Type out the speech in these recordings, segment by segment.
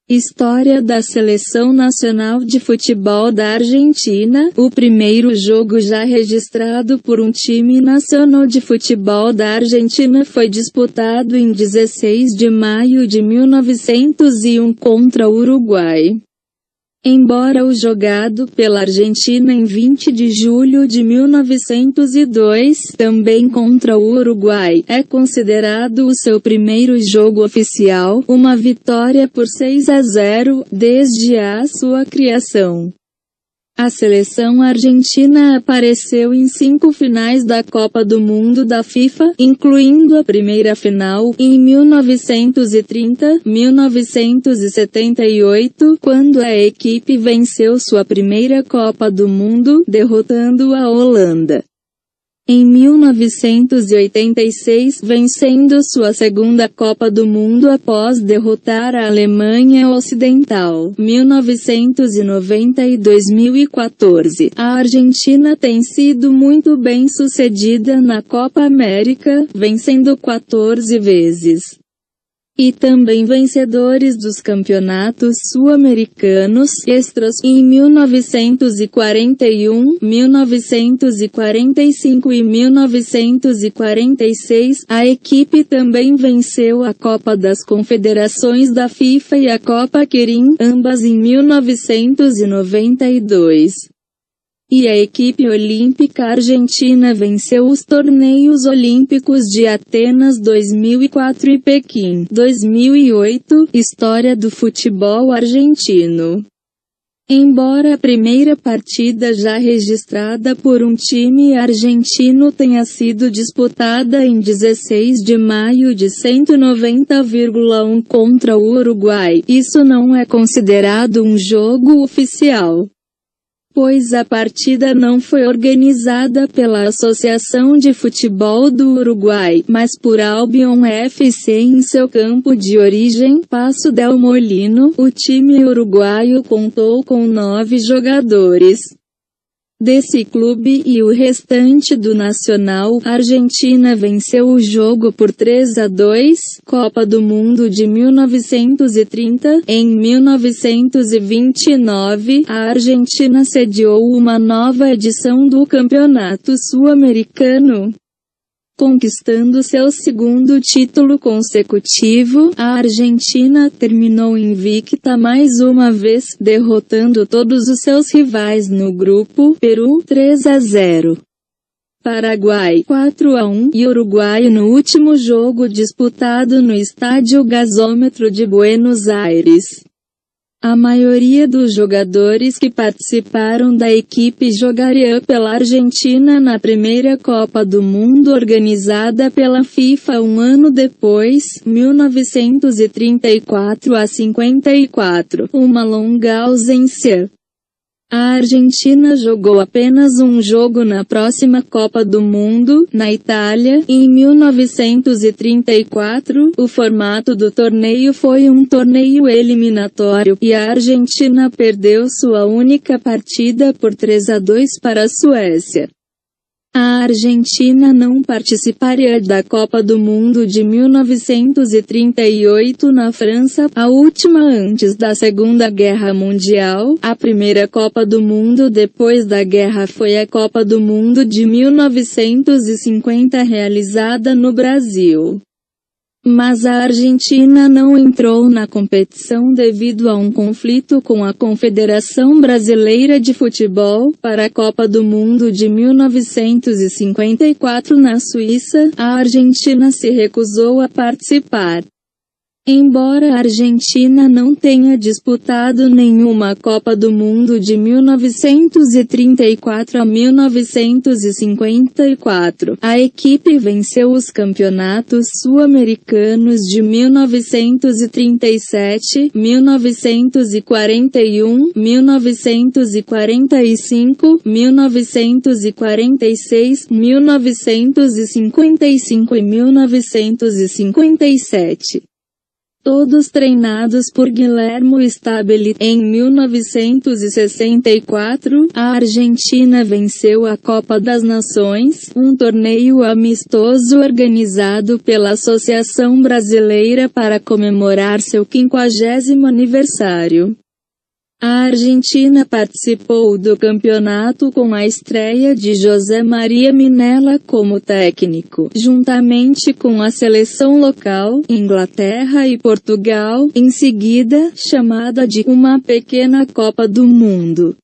História da Seleção Nacional de Futebol da Argentina. O primeiro jogo já registrado por um time nacional de futebol da Argentina foi disputado em 16 de maio de 1901 contra o Uruguai. Embora o jogado pela Argentina em 20 de julho de 1902, também contra o Uruguai, é considerado o seu primeiro jogo oficial, uma vitória por 6-0, desde a sua criação. A seleção argentina apareceu em 5 finais da Copa do Mundo da FIFA, incluindo a primeira final, em 1930, 1978, quando a equipe venceu sua primeira Copa do Mundo, derrotando a Holanda. Em 1986, vencendo sua segunda Copa do Mundo após derrotar a Alemanha Ocidental. 1990 e 2014. A Argentina tem sido muito bem sucedida na Copa América, vencendo 14 vezes. E também vencedores dos campeonatos sul-americanos extras em 1941, 1945 e 1946. A equipe também venceu a Copa das Confederações da FIFA e a Copa Quirin, ambas em 1992. E a equipe olímpica argentina venceu os torneios olímpicos de Atenas 2004 e Pequim 2008. História do futebol argentino. Embora a primeira partida já registrada por um time argentino tenha sido disputada em 16 de maio de 190,1 contra o Uruguai, isso não é considerado um jogo oficial, pois a partida não foi organizada pela Associação de Futebol do Uruguai, mas por Albion FC em seu campo de origem, Paso del Molino. O time uruguaio contou com 9 jogadores desse clube e o restante do Nacional. A Argentina venceu o jogo por 3-2, Copa do Mundo de 1930. Em 1929, a Argentina sediou uma nova edição do Campeonato Sul-Americano, conquistando seu segundo título consecutivo. A Argentina terminou invicta mais uma vez, derrotando todos os seus rivais no grupo: Peru 3-0, Paraguai 4-1 e Uruguai no último jogo disputado no Estádio Gasômetro de Buenos Aires. A maioria dos jogadores que participaram da equipe jogaria pela Argentina na primeira Copa do Mundo organizada pela FIFA um ano depois, 1934-54, uma longa ausência. A Argentina jogou apenas um jogo na próxima Copa do Mundo, na Itália, em 1934. O formato do torneio foi um torneio eliminatório, e a Argentina perdeu sua única partida por 3-2 para a Suécia. A Argentina não participaria da Copa do Mundo de 1938 na França, a última antes da Segunda Guerra Mundial. A primeira Copa do Mundo depois da guerra foi a Copa do Mundo de 1950, realizada no Brasil. Mas a Argentina não entrou na competição devido a um conflito com a Confederação Brasileira de Futebol. Para a Copa do Mundo de 1954 na Suíça, a Argentina se recusou a participar. Embora a Argentina não tenha disputado nenhuma Copa do Mundo de 1934 a 1954, a equipe venceu os campeonatos sul-americanos de 1937, 1941, 1945, 1946, 1955 e 1957. todos treinados por Guilherme Stabile. Em 1964, a Argentina venceu a Copa das Nações, um torneio amistoso organizado pela Associação Brasileira para comemorar seu 50º aniversário. A Argentina participou do campeonato com a estreia de José Maria Minella como técnico, juntamente com a seleção local, Inglaterra e Portugal, em seguida, chamada de uma pequena Copa do Mundo.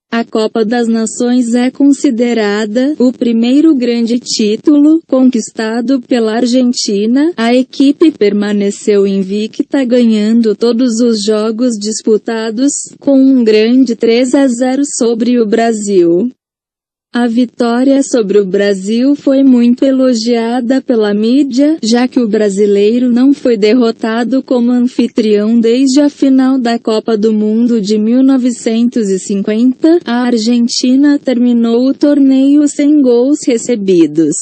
A Copa das Nações é considerada o primeiro grande título conquistado pela Argentina. A equipe permaneceu invicta, ganhando todos os jogos disputados, com um grande 3-0 sobre o Brasil. A vitória sobre o Brasil foi muito elogiada pela mídia, já que o brasileiro não foi derrotado como anfitrião desde a final da Copa do Mundo de 1950. A Argentina terminou o torneio sem gols recebidos.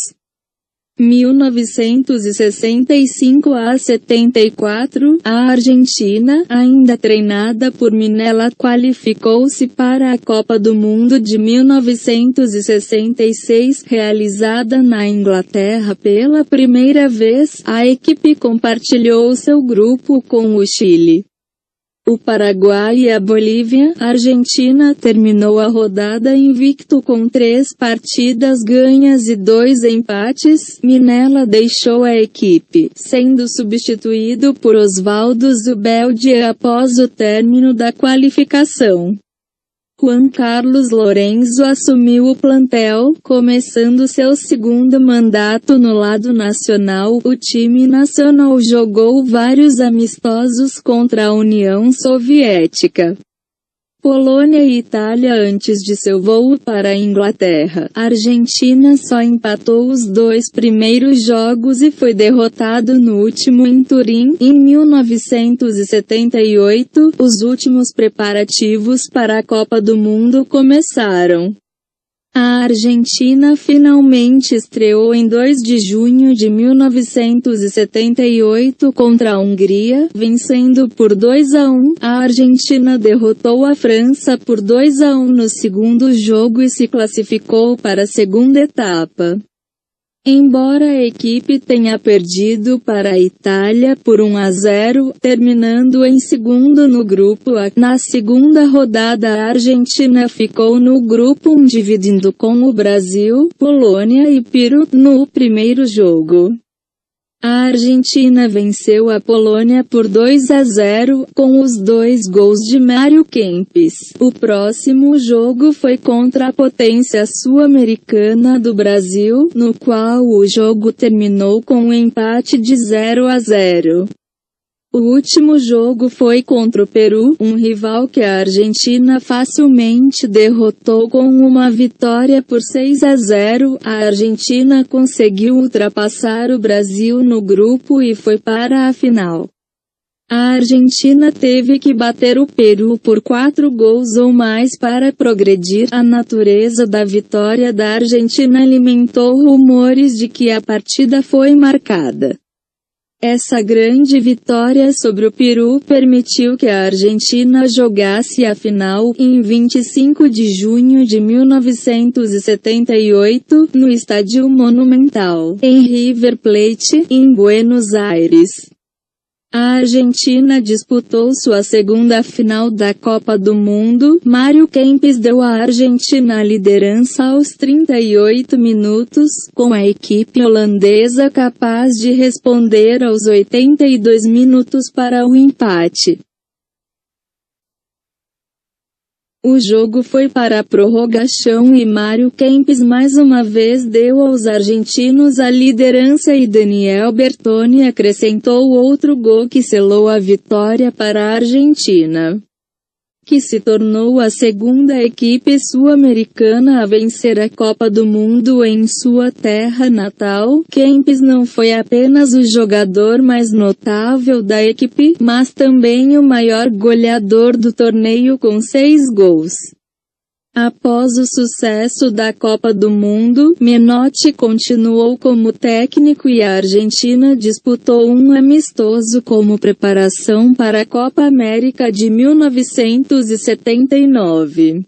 1965 a 74, a Argentina, ainda treinada por Minella, qualificou-se para a Copa do Mundo de 1966, realizada na Inglaterra pela primeira vez. A equipe compartilhou seu grupo com o Chile, o Paraguai e a Bolívia. A Argentina terminou a rodada invicto com 3 partidas ganhas e 2 empates. Minella deixou a equipe, sendo substituído por Osvaldo Zubeldia após o término da qualificação. Juan Carlos Lorenzo assumiu o plantel, começando seu segundo mandato no lado nacional. O time nacional jogou vários amistosos contra a União Soviética, Polônia e Itália antes de seu voo para a Inglaterra. A Argentina só empatou os 2 primeiros jogos e foi derrotado no último em Turim. Em 1978, os últimos preparativos para a Copa do Mundo começaram. A Argentina finalmente estreou em 2 de junho de 1978 contra a Hungria, vencendo por 2-1. A Argentina derrotou a França por 2-1 no segundo jogo e se classificou para a segunda etapa. Embora a equipe tenha perdido para a Itália por 1-0, terminando em segundo no grupo A, na segunda rodada a Argentina ficou no grupo 1 dividindo com o Brasil, Polônia e Peru. No primeiro jogo, a Argentina venceu a Polônia por 2-0, com os 2 gols de Mário Kempes. O próximo jogo foi contra a potência sul-americana do Brasil, no qual o jogo terminou com um empate de 0-0. O último jogo foi contra o Peru, um rival que a Argentina facilmente derrotou com uma vitória por 6-0. A Argentina conseguiu ultrapassar o Brasil no grupo e foi para a final. A Argentina teve que bater o Peru por 4 gols ou mais para progredir. A natureza da vitória da Argentina alimentou rumores de que a partida foi marcada. Essa grande vitória sobre o Peru permitiu que a Argentina jogasse a final, em 25 de junho de 1978, no Estádio Monumental, em River Plate, em Buenos Aires. A Argentina disputou sua segunda final da Copa do Mundo. Mário Kempes deu à Argentina a liderança aos 38 minutos, com a equipe holandesa capaz de responder aos 82 minutos para o empate. O jogo foi para a prorrogação e Mário Kempes mais uma vez deu aos argentinos a liderança e Daniel Bertoni acrescentou outro gol que selou a vitória para a Argentina, que se tornou a segunda equipe sul-americana a vencer a Copa do Mundo em sua terra natal. Kempes não foi apenas o jogador mais notável da equipe, mas também o maior goleador do torneio com 6 gols. Após o sucesso da Copa do Mundo, Menotti continuou como técnico e a Argentina disputou um amistoso como preparação para a Copa América de 1979.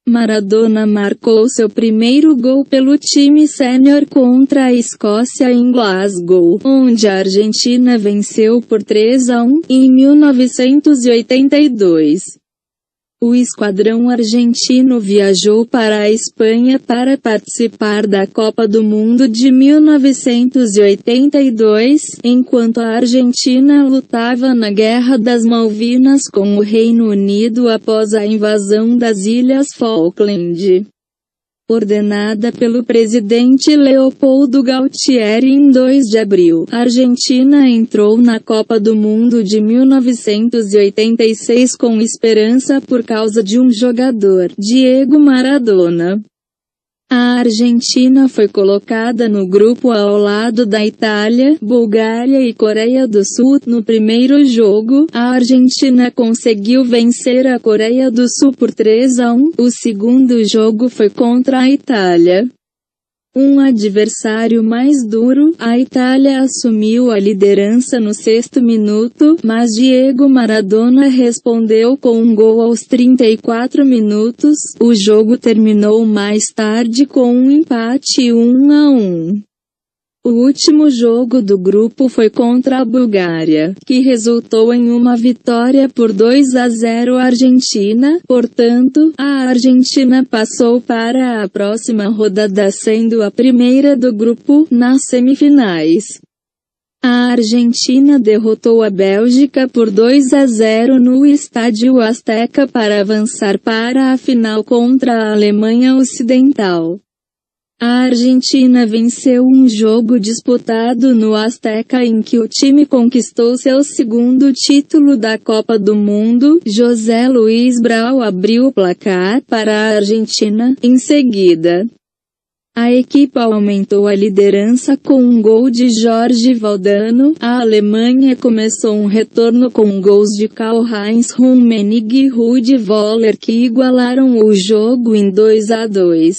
Maradona marcou seu primeiro gol pelo time sênior contra a Escócia em Glasgow, onde a Argentina venceu por 3-1, em 1982. O esquadrão argentino viajou para a Espanha para participar da Copa do Mundo de 1982, enquanto a Argentina lutava na Guerra das Malvinas com o Reino Unido após a invasão das Ilhas Falkland. Ordenada pelo presidente Leopoldo Galtieri em 2 de abril, a Argentina entrou na Copa do Mundo de 1986 com esperança por causa de um jogador, Diego Maradona. A Argentina foi colocada no grupo ao lado da Itália, Bulgária e Coreia do Sul. No primeiro jogo, a Argentina conseguiu vencer a Coreia do Sul por 3-1. O segundo jogo foi contra a Itália. Um adversário mais duro, a Itália assumiu a liderança no 6º minuto, mas Diego Maradona respondeu com um gol aos 34 minutos. O jogo terminou mais tarde com um empate 1-1. O último jogo do grupo foi contra a Bulgária, que resultou em uma vitória por 2-0 à Argentina. Portanto, a Argentina passou para a próxima rodada sendo a primeira do grupo. Nas semifinais, a Argentina derrotou a Bélgica por 2-0 no Estádio Azteca para avançar para a final contra a Alemanha Ocidental. A Argentina venceu um jogo disputado no Azteca em que o time conquistou seu segundo título da Copa do Mundo. José Luiz Brau abriu o placar para a Argentina. Em seguida, a equipe aumentou a liderança com um gol de Jorge Valdano. A Alemanha começou um retorno com gols de Karl-Heinz Rummenigge e Rudi Völler que igualaram o jogo em 2-2.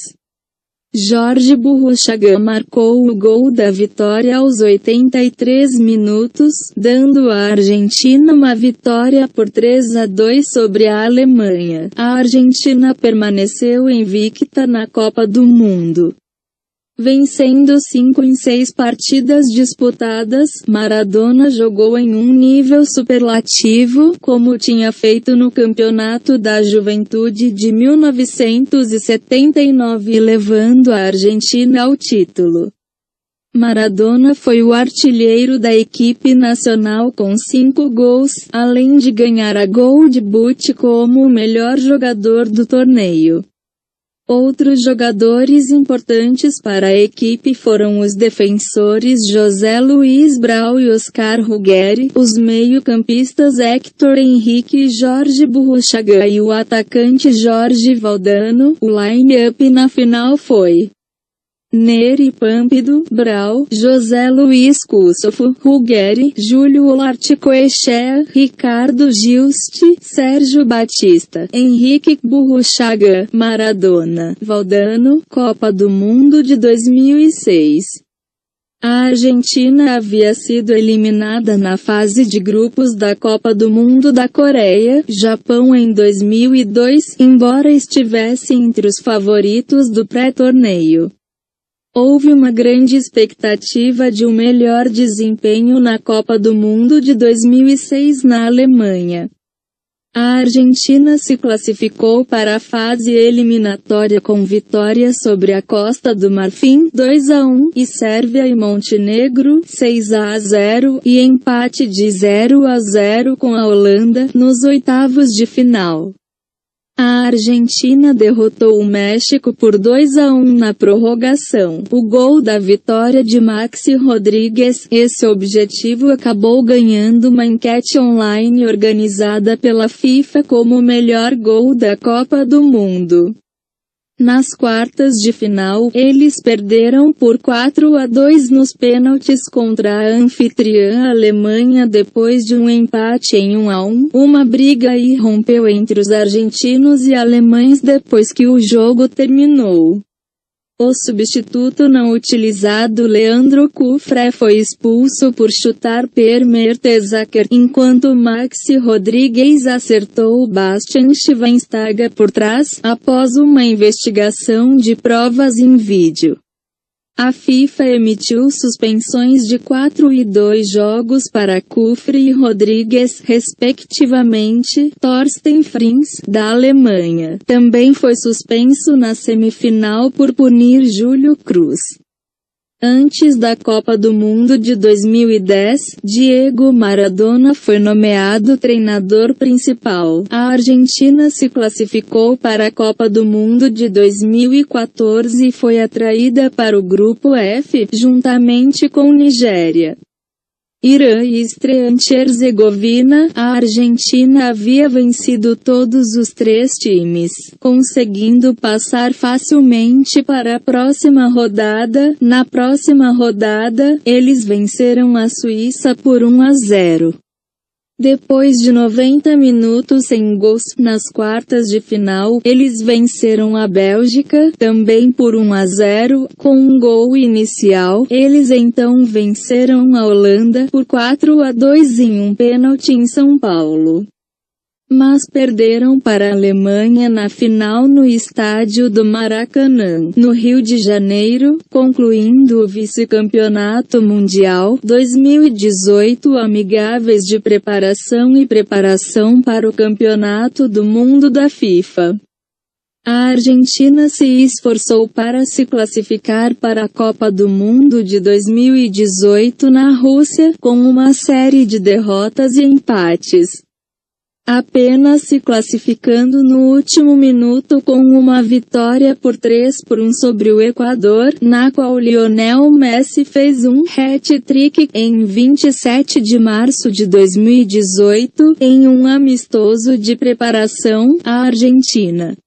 Jorge Burruchaga marcou o gol da vitória aos 83 minutos, dando à Argentina uma vitória por 3-2 sobre a Alemanha. A Argentina permaneceu invicta na Copa do Mundo, vencendo 5 em 6 partidas disputadas. Maradona jogou em um nível superlativo, como tinha feito no Campeonato da Juventude de 1979, levando a Argentina ao título. Maradona foi o artilheiro da equipe nacional com 5 gols, além de ganhar a Gold Boot como o melhor jogador do torneio. Outros jogadores importantes para a equipe foram os defensores José Luiz Brau e Oscar Ruggeri, os meio-campistas Héctor Henrique e Jorge Burruchaga e o atacante Jorge Valdano. O line-up na final foi Neri Pâmpido, Brau, José Luiz Cussofo, Ruggeri, Júlio Larticoechea, Ricardo Giusti, Sérgio Batista, Henrique Burruchaga, Maradona, Valdano. Copa do Mundo de 2006. A Argentina havia sido eliminada na fase de grupos da Copa do Mundo da Coreia, Japão em 2002, embora estivesse entre os favoritos do pré-torneio. Houve uma grande expectativa de um melhor desempenho na Copa do Mundo de 2006 na Alemanha. A Argentina se classificou para a fase eliminatória com vitória sobre a Costa do Marfim, 2-1, e Sérvia e Montenegro, 6-0, e empate de 0-0 com a Holanda, nos oitavos de final. A Argentina derrotou o México por 2-1 na prorrogação. O gol da vitória de Maxi Rodrigues. Esse objetivo acabou ganhando uma enquete online organizada pela FIFA como o melhor gol da Copa do Mundo. Nas quartas de final, eles perderam por 4-2 nos pênaltis contra a anfitriã Alemanha depois de um empate em 1-1. Uma briga irrompeu entre os argentinos e alemães depois que o jogo terminou. O substituto não utilizado Leandro Cufré foi expulso por chutar per Mertesacker, enquanto Maxi Rodrigues acertou Bastian Schweinsteiger por trás, após uma investigação de provas em vídeo. A FIFA emitiu suspensões de 4 e 2 jogos para Cufré e Rodrigues, respectivamente. Thorsten Frings, da Alemanha, também foi suspenso na semifinal por punir Júlio Cruz. Antes da Copa do Mundo de 2010, Diego Maradona foi nomeado treinador principal. A Argentina se classificou para a Copa do Mundo de 2014 e foi atraída para o Grupo F, juntamente com Nigéria, Irã e Estreante-Herzegovina. A Argentina havia vencido todos os 3 times, conseguindo passar facilmente para a próxima rodada. Na próxima rodada, eles venceram a Suíça por 1-0. Depois de 90 minutos sem gols, nas quartas de final, eles venceram a Bélgica, também por 1-0, com um gol inicial. Eles então venceram a Holanda, por 4-2 em um pênalti em São Paulo. Mas perderam para a Alemanha na final no estádio do Maracanã, no Rio de Janeiro, concluindo o vice-campeonato mundial 2018. Amigáveis de preparação e preparação para o Campeonato do Mundo da FIFA. A Argentina se esforçou para se classificar para a Copa do Mundo de 2018 na Rússia, com uma série de derrotas e empates, apenas se classificando no último minuto com uma vitória por 3-1 sobre o Equador, na qual Lionel Messi fez um hat-trick. Em 27 de março de 2018, em um amistoso de preparação, a Argentina,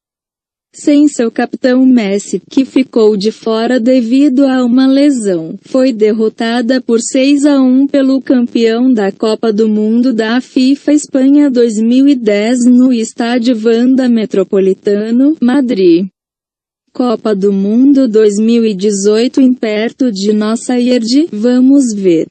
sem seu capitão Messi, que ficou de fora devido a uma lesão, foi derrotada por 6-1 pelo campeão da Copa do Mundo da FIFA Espanha 2010 no estádio Wanda Metropolitano, Madrid. Copa do Mundo 2018 em perto de nossa Ierde, vamos ver.